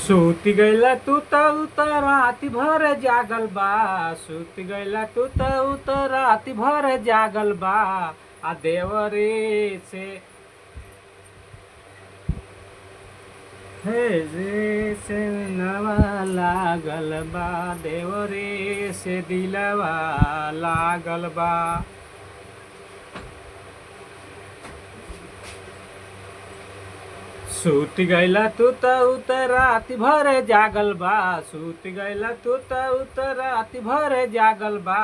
सूती गईला तू त राती भर जागल बा। सूती गईला तू त राती भर जागल बा। आ देवरे से हे जे से नवा लागल बा। देवरे से दिलवा लागल बा। सूती गईला तू त राती भर जागल बा। सूती गईला तू त राती भर जागल बा।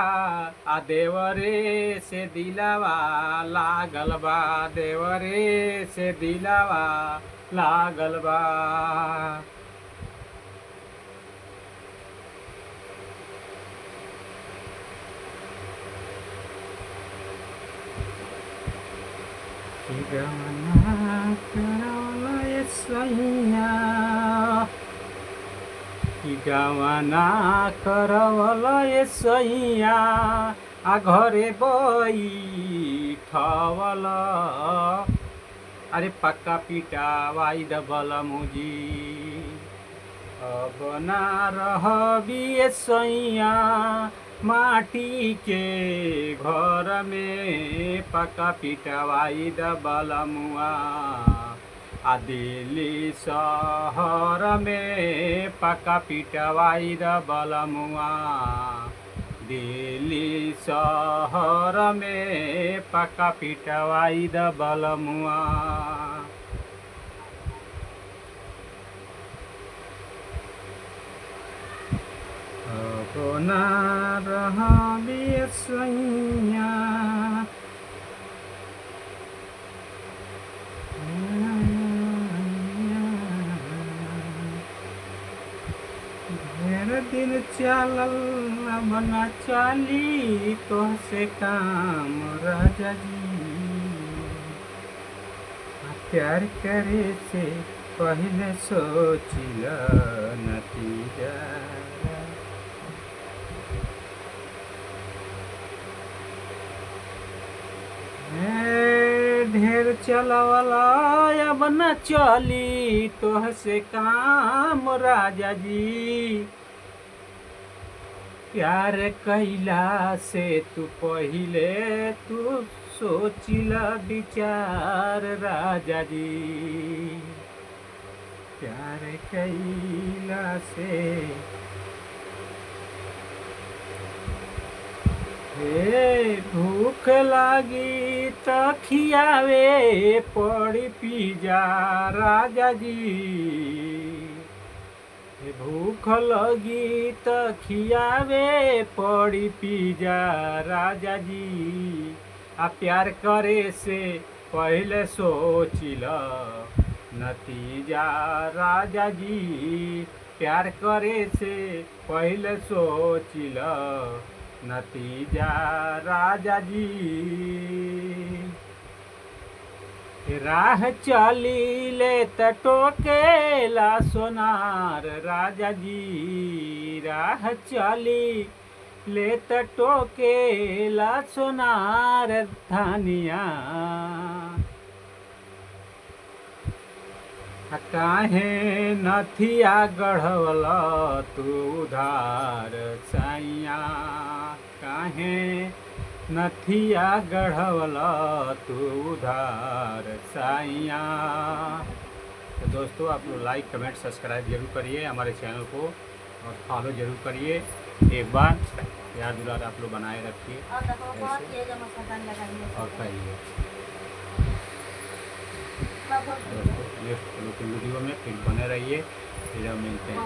आ देवरे से दिलवा लागल बा। देवरे से दिलवा लागल बा। गवाना करवल सैया आ घरे बैठवल। अरे पक्का पिटा वाई दबल मुजी अब ना रहबी सैया माटी के घर में। पक्का पिटवाई दबल मुआ आ दिल्ली शहर में। पक्का पिटवाई दबल मुआ दिल्ली शहर में। पक्का पिटवाई दबल मुआ। ना रहबी सैया ढेर दिन चलल अब न चली तोहसे काम राजा जी। प्यार करे से पहले सोचिल नतीजा। ढेर चलवला अब न चली तोहसे काम राजा जी। प्यार कैला से तू पहिले तू सोचिला विचार राजा जी। प्यार कैला से हे भूख लागी त खियावे पड़ी पिजा राजा जी। भूख लगी त खियावे पड़ी पिजा राजा जी। आ प्यार करे से पहले सोचिल नतीजा राजा जी। प्यार करे से पहले सोचिल नतीजा राजा जी। राह चली ले त टोकेला सोनार राजा जी। राह चली ले त टोकेला सोनार धनिया। काहे नथिया गढ़वल तू उधार सैया। काहे नथिया गढ़वल तू उधार सैया। तो दोस्तों आप लोग लाइक कमेंट सब्सक्राइब जरूर करिए हमारे चैनल को और फॉलो जरूर करिए। एक बार यार दुलार आप लोग बनाए रखिए और कहिए। नेक्स्ट वीडियो में फिर बने रहिए। फिर हम मिलते हैं।